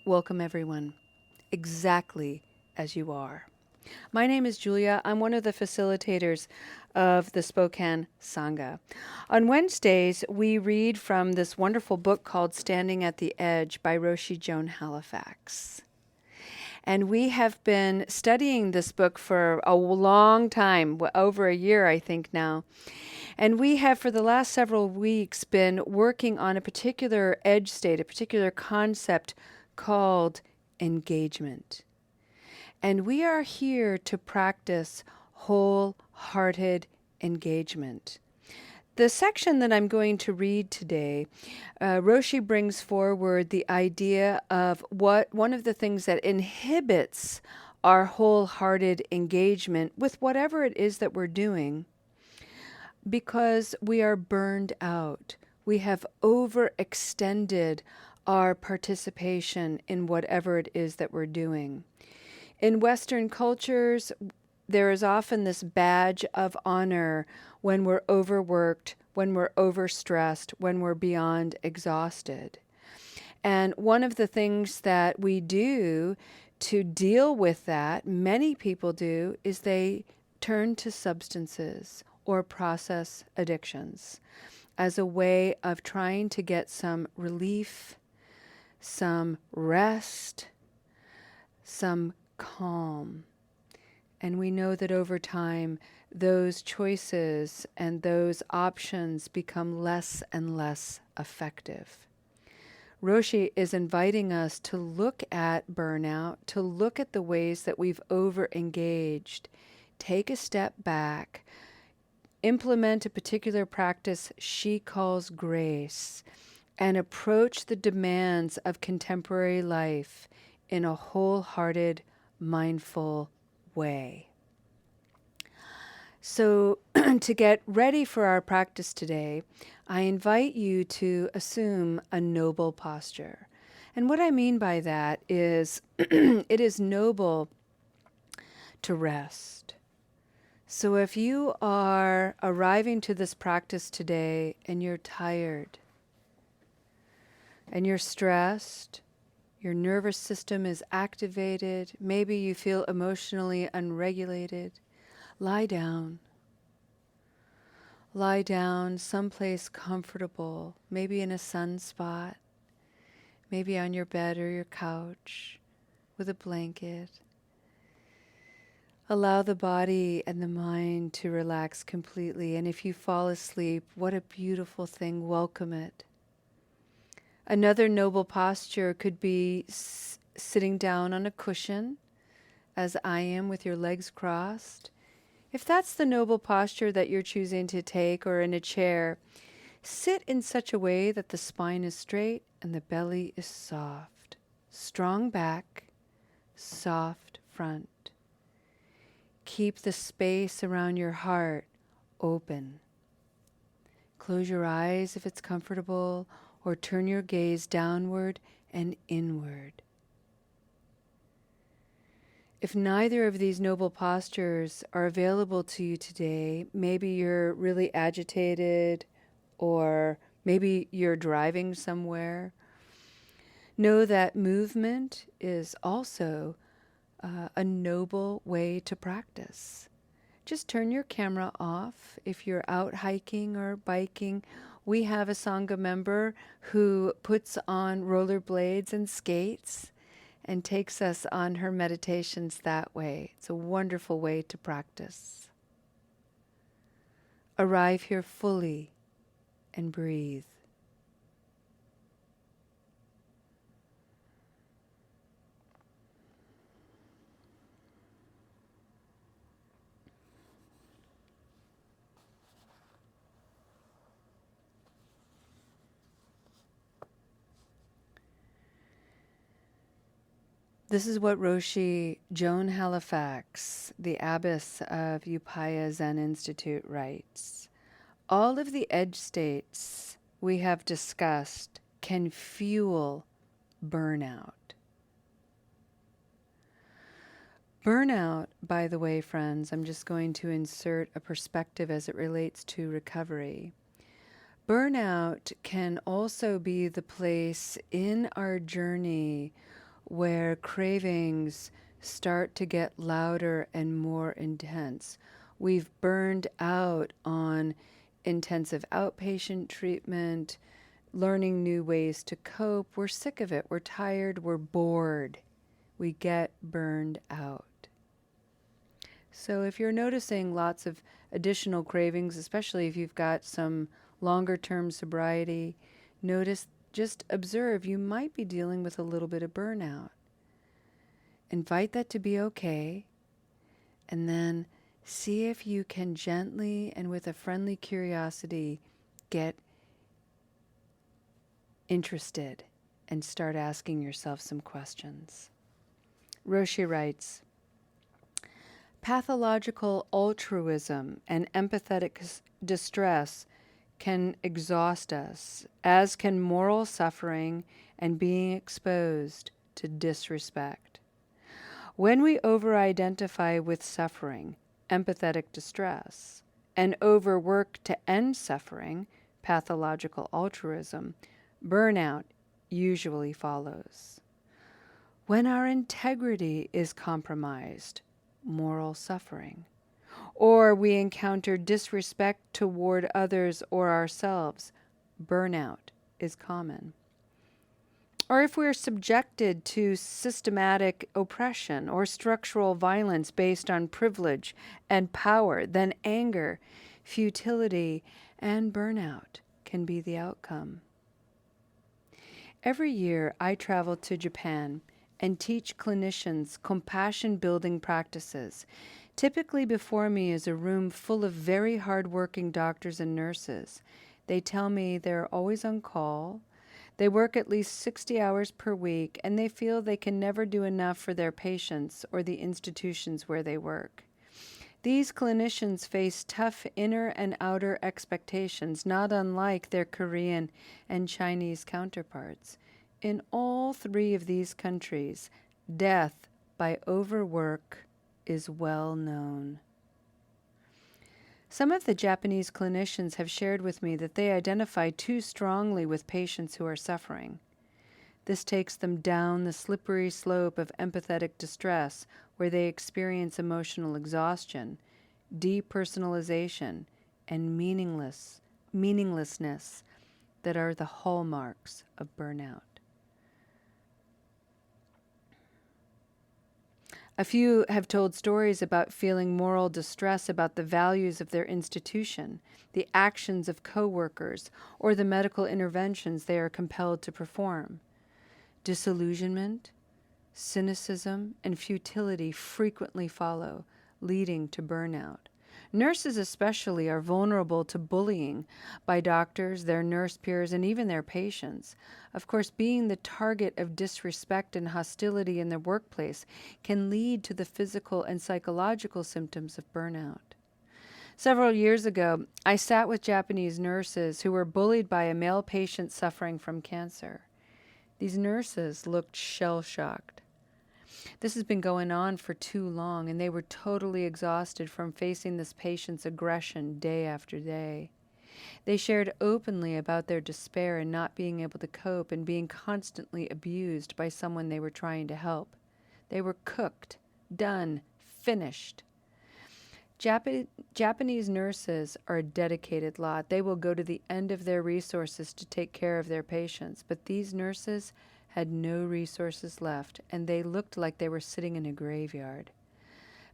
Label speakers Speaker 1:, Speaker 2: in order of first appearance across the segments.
Speaker 1: Welcome, everyone, exactly as you are. My name is Julia. I'm one of the facilitators of the Spokane Sangha. On Wednesdays, we read from this wonderful book called Standing at the Edge by Roshi Joan Halifax. And we have been studying this book for a long time, over a year, I think now. And we have, for the last several weeks, been working on a particular edge state, a particular concept called engagement. And we are here to practice wholehearted engagement. The section that I'm going to read today, Roshi brings forward the idea of what one of the things that inhibits our wholehearted engagement with whatever it is that we're doing, because we are burned out. We have overextended our participation in whatever it is that we're doing. In Western cultures, there is often this badge of honor when we're overworked, when we're overstressed, when we're beyond exhausted. And one of the things that we do to deal with that, many people do, is they turn to substances or process addictions as a way of trying to get some relief, some rest, some calm. And we know that over time, those choices and those options become less and less effective. Roshi is inviting us to look at burnout, to look at the ways that we've over-engaged, take a step back, implement a particular practice she calls grace, and approach the demands of contemporary life in a wholehearted, mindful way. So, to get ready for our practice today, I invite you to assume a noble posture. And what I mean by that is it is noble to rest. So if you are arriving to this practice today and you're tired and you're stressed, your nervous system is activated, maybe you feel emotionally unregulated, lie down. Lie down someplace comfortable, maybe in a sun spot, maybe on your bed or your couch with a blanket. Allow the body and the mind to relax completely. And if you fall asleep, what a beautiful thing. Welcome it. Another noble posture could be sitting down on a cushion, as I am, with your legs crossed. If that's the noble posture that you're choosing to take, or in a chair, sit in such a way that the spine is straight and the belly is soft. Strong back, soft front. Keep the space around your heart open. Close your eyes if it's comfortable, or turn your gaze downward and inward. If neither of these noble postures are available to you today, maybe you're really agitated, or maybe you're driving somewhere, know that movement is also a noble way to practice. Just turn your camera off if you're out hiking or biking. We have a Sangha member who puts on rollerblades and skates and takes us on her meditations that way. It's a wonderful way to practice. Arrive here fully and breathe. This is what Roshi Joan Halifax, the abbess of Upaya Zen Institute, writes. All of the edge states we have discussed can fuel burnout. Burnout, by the way, friends, I'm just going to insert a perspective as it relates to recovery. Burnout can also be the place in our journey where cravings start to get louder and more intense. We've burned out on intensive outpatient treatment, learning new ways to cope. We're sick of it. We're tired. We're bored. We get burned out. So if you're noticing lots of additional cravings, especially if you've got some longer term sobriety, notice, just observe, you might be dealing with a little bit of burnout. Invite that to be okay, and then see if you can gently and with a friendly curiosity get interested and start asking yourself some questions. Roshi writes, pathological altruism and empathetic distress can exhaust us, as can moral suffering and being exposed to disrespect. When we over-identify with suffering, empathetic distress, and overwork to end suffering, pathological altruism, burnout usually follows. When our integrity is compromised, moral suffering, or we encounter disrespect toward others or ourselves, burnout is common. Or if we're subjected to systematic oppression or structural violence based on privilege and power, then anger, futility, and burnout can be the outcome. Every year, I travel to Japan and teach clinicians compassion-building practices. Typically before me is a room full of very hard-working doctors and nurses. They tell me they're always on call. They work at least 60 hours per week, and they feel they can never do enough for their patients or the institutions where they work. These clinicians face tough inner and outer expectations, not unlike their Korean and Chinese counterparts. In all three of these countries, death by overwork is well known. Some of the Japanese clinicians have shared with me that they identify too strongly with patients who are suffering. This takes them down the slippery slope of empathetic distress, where they experience emotional exhaustion, depersonalization, and meaninglessness that are the hallmarks of burnout. A few have told stories about feeling moral distress about the values of their institution, the actions of coworkers, or the medical interventions they are compelled to perform. Disillusionment, cynicism, and futility frequently follow, leading to burnout. Nurses especially are vulnerable to bullying by doctors, their nurse peers, and even their patients. Of course, being the target of disrespect and hostility in the workplace can lead to the physical and psychological symptoms of burnout. Several years ago, I sat with Japanese nurses who were bullied by a male patient suffering from cancer. These nurses looked shell-shocked. This has been going on for too long, and they were totally exhausted from facing this patient's aggression day after day. They shared openly about their despair and not being able to cope and being constantly abused by someone they were trying to help. They were cooked, done, finished. Japanese nurses are a dedicated lot. They will go to the end of their resources to take care of their patients, but these nurses had no resources left, and they looked like they were sitting in a graveyard.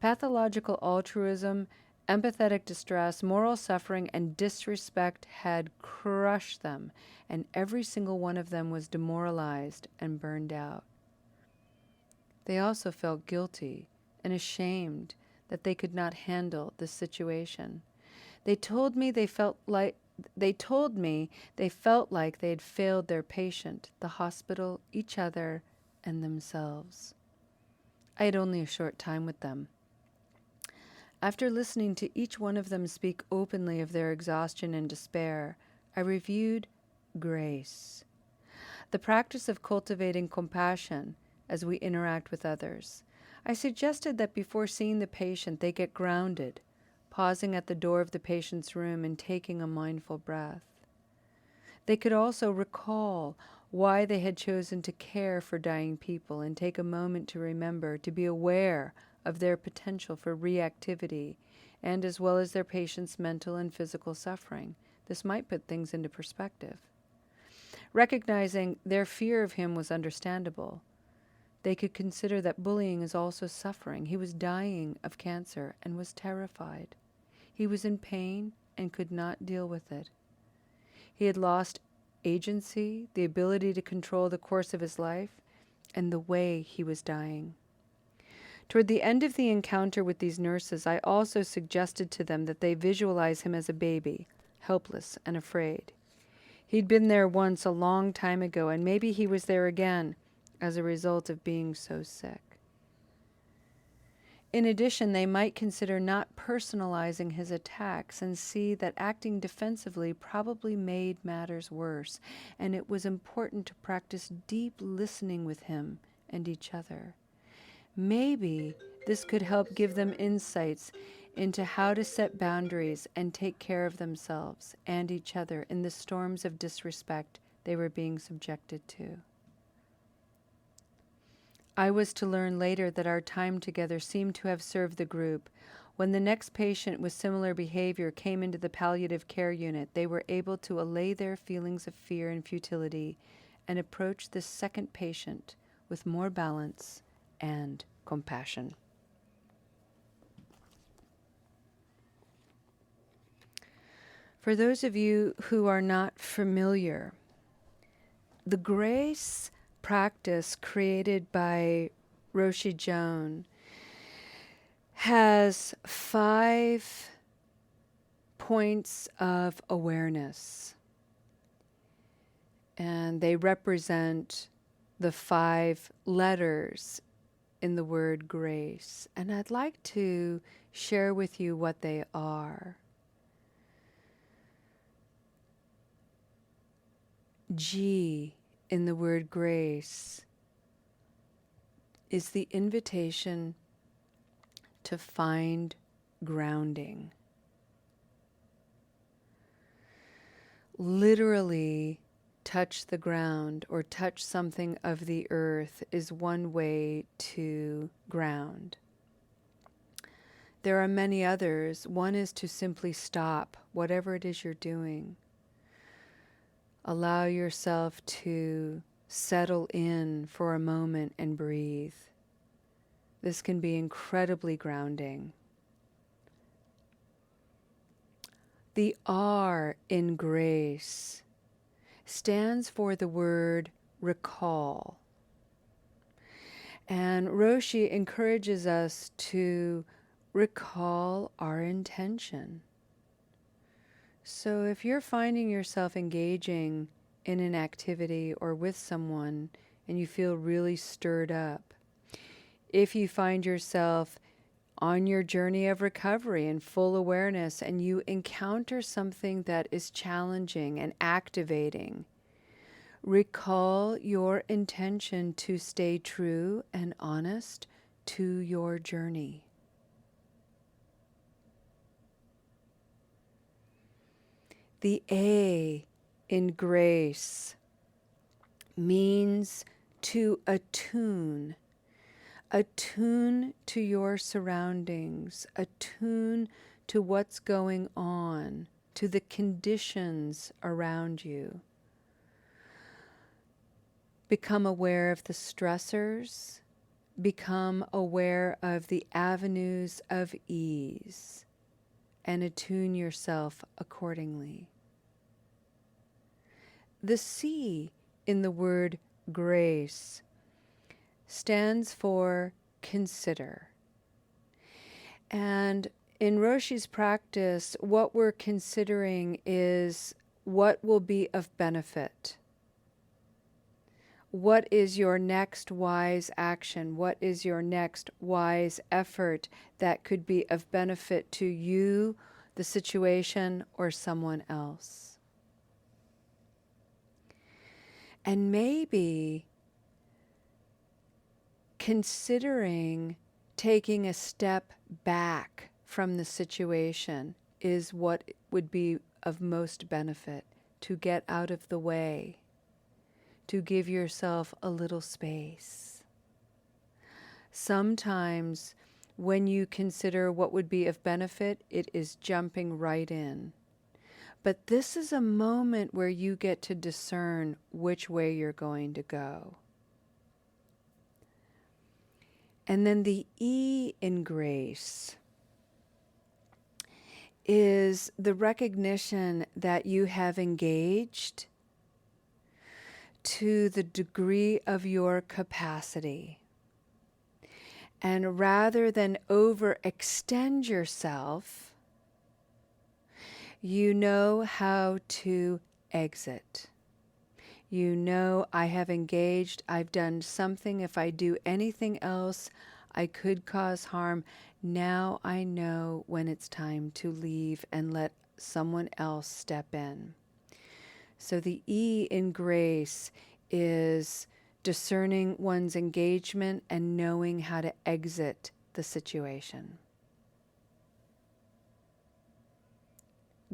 Speaker 1: Pathological altruism, empathetic distress, moral suffering, and disrespect had crushed them, and every single one of them was demoralized and burned out. They also felt guilty and ashamed that they could not handle this situation. They told me they felt like they had failed their patient, the hospital, each other, and themselves. I had only a short time with them. After listening to each one of them speak openly of their exhaustion and despair, I reviewed grace, the practice of cultivating compassion as we interact with others. I suggested that before seeing the patient, they get grounded, pausing at the door of the patient's room and taking a mindful breath. They could also recall why they had chosen to care for dying people and take a moment to remember, to be aware of their potential for reactivity, and as well as their patient's mental and physical suffering. This might put things into perspective. Recognizing their fear of him was understandable. They could consider that bullying is also suffering. He was dying of cancer and was terrified. He was in pain and could not deal with it. He had lost agency, the ability to control the course of his life, and the way he was dying. Toward the end of the encounter with these nurses, I also suggested to them that they visualize him as a baby, helpless and afraid. He'd been there once a long time ago, and maybe he was there again as a result of being so sick. In addition, they might consider not personalizing his attacks and see that acting defensively probably made matters worse, and it was important to practice deep listening with him and each other. Maybe this could help give them insights into how to set boundaries and take care of themselves and each other in the storms of disrespect they were being subjected to. I was to learn later that our time together seemed to have served the group. When the next patient with similar behavior came into the palliative care unit, they were able to allay their feelings of fear and futility and approach this second patient with more balance and compassion. For those of you who are not familiar, the grace practice created by Roshi Joan has 5 points of awareness, and they represent the 5 letters in the word grace. And I'd like to share with you what they are. G in the word grace is the invitation to find grounding. Literally touch the ground or touch something of the earth is one way to ground. There are many others. One is to simply stop whatever it is you're doing. Allow yourself to settle in for a moment and breathe. This can be incredibly grounding. The R in grace stands for the word recall. And Roshi encourages us to recall our intention. So if you're finding yourself engaging in an activity or with someone and you feel really stirred up, if you find yourself on your journey of recovery and full awareness and you encounter something that is challenging and activating, recall your intention to stay true and honest to your journey. The A in grace means to attune. Attune to your surroundings. Attune to what's going on, to the conditions around you. Become aware of the stressors. Become aware of the avenues of ease. And attune yourself accordingly. The C in the word grace stands for consider. And in Roshi's practice, what we're considering is what will be of benefit. What is your next wise action? What is your next wise effort that could be of benefit to you, the situation, or someone else? And maybe considering taking a step back from the situation is what would be of most benefit, to get out of the way, to give yourself a little space. Sometimes when you consider what would be of benefit, it is jumping right in. But this is a moment where you get to discern which way you're going to go. And then the E in grace is the recognition that you have engaged to the degree of your capacity. And rather than overextend yourself, you know how to exit. You know, I have engaged, I've done something. If I do anything else, I could cause harm. Now I know when it's time to leave and let someone else step in. So the E in grace is discerning one's engagement and knowing how to exit the situation.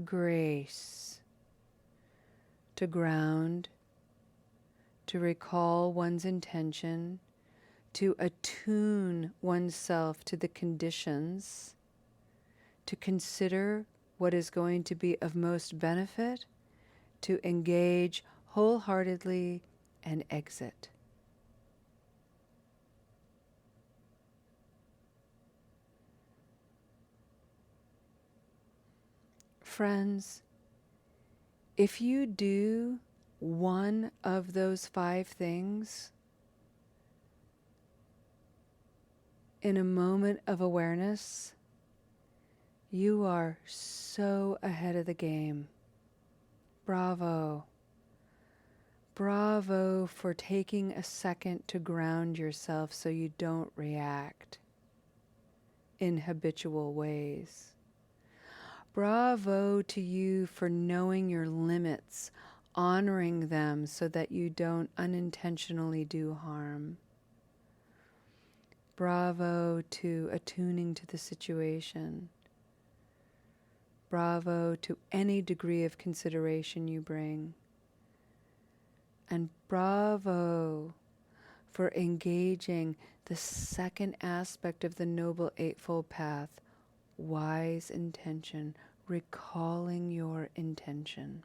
Speaker 1: Grace, to ground, to recall one's intention, to attune oneself to the conditions, to consider what is going to be of most benefit, to engage wholeheartedly and exit. Friends, if you do one of those 5 things in a moment of awareness, you are so ahead of the game. Bravo. Bravo for taking a second to ground yourself so you don't react in habitual ways. Bravo to you for knowing your limits, honoring them so that you don't unintentionally do harm. Bravo to attuning to the situation. Bravo to any degree of consideration you bring. And bravo for engaging the second aspect of the Noble Eightfold Path, wise intention, recalling your intention.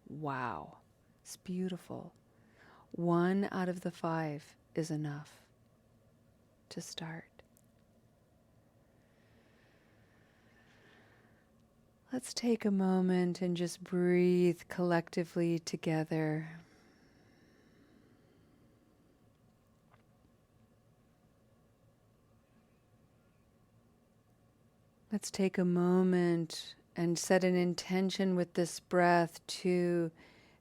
Speaker 1: Wow, it's beautiful. 1 out of the 5 is enough to start. Let's take a moment and just breathe collectively together. Let's take a moment and set an intention with this breath to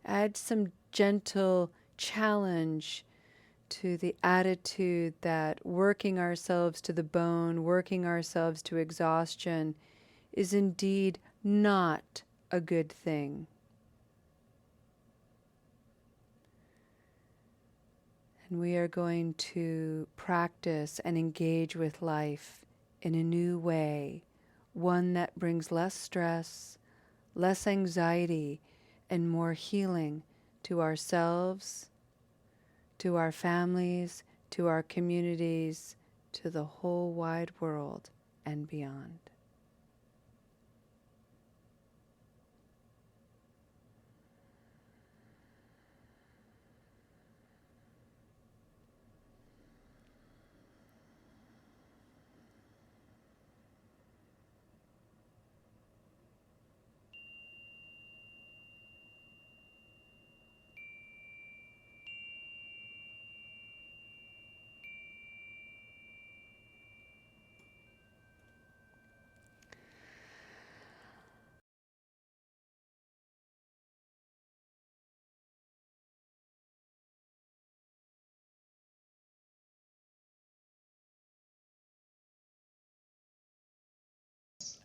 Speaker 1: add some gentle challenge to the attitude that working ourselves to the bone, working ourselves to exhaustion is indeed not a good thing. And we are going to practice and engage with life in a new way, one that brings less stress, less anxiety, and more healing to ourselves, to our families, to our communities, to the whole wide world and beyond.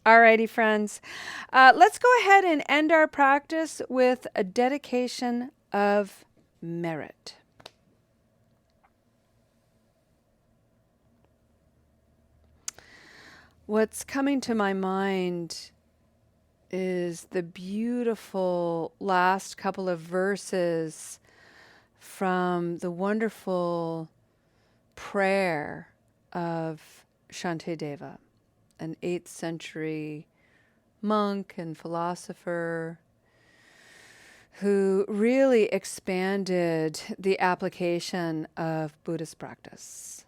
Speaker 1: Alrighty, friends. Let's go ahead and end our practice with a dedication of merit. What's coming to my mind is the beautiful last couple of verses from the wonderful prayer of Shantideva, an 8th century monk and philosopher who really expanded the application of Buddhist practice.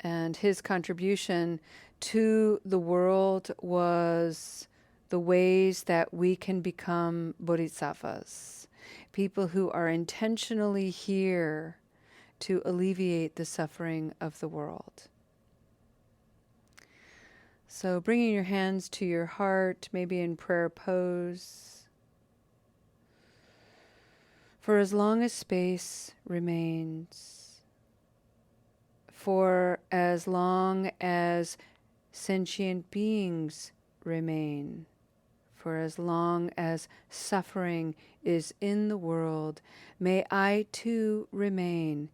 Speaker 1: And his contribution to the world was the ways that we can become bodhisattvas, people who are intentionally here to alleviate the suffering of the world. So bringing your hands to your heart, maybe in prayer pose. For as long as space remains, for as long as sentient beings remain, for as long as suffering is in the world, may I too remain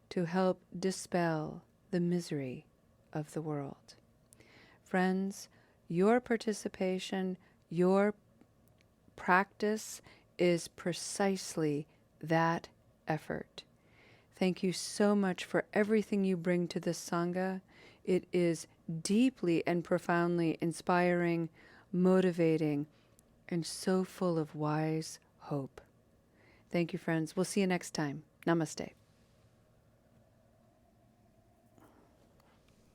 Speaker 1: to help dispel the misery of the world. Friends, your participation, your practice is precisely that effort. Thank you so much for everything you bring to this Sangha. It is deeply and profoundly inspiring, motivating, and so full of wise hope. Thank you, friends. We'll see you next time. Namaste.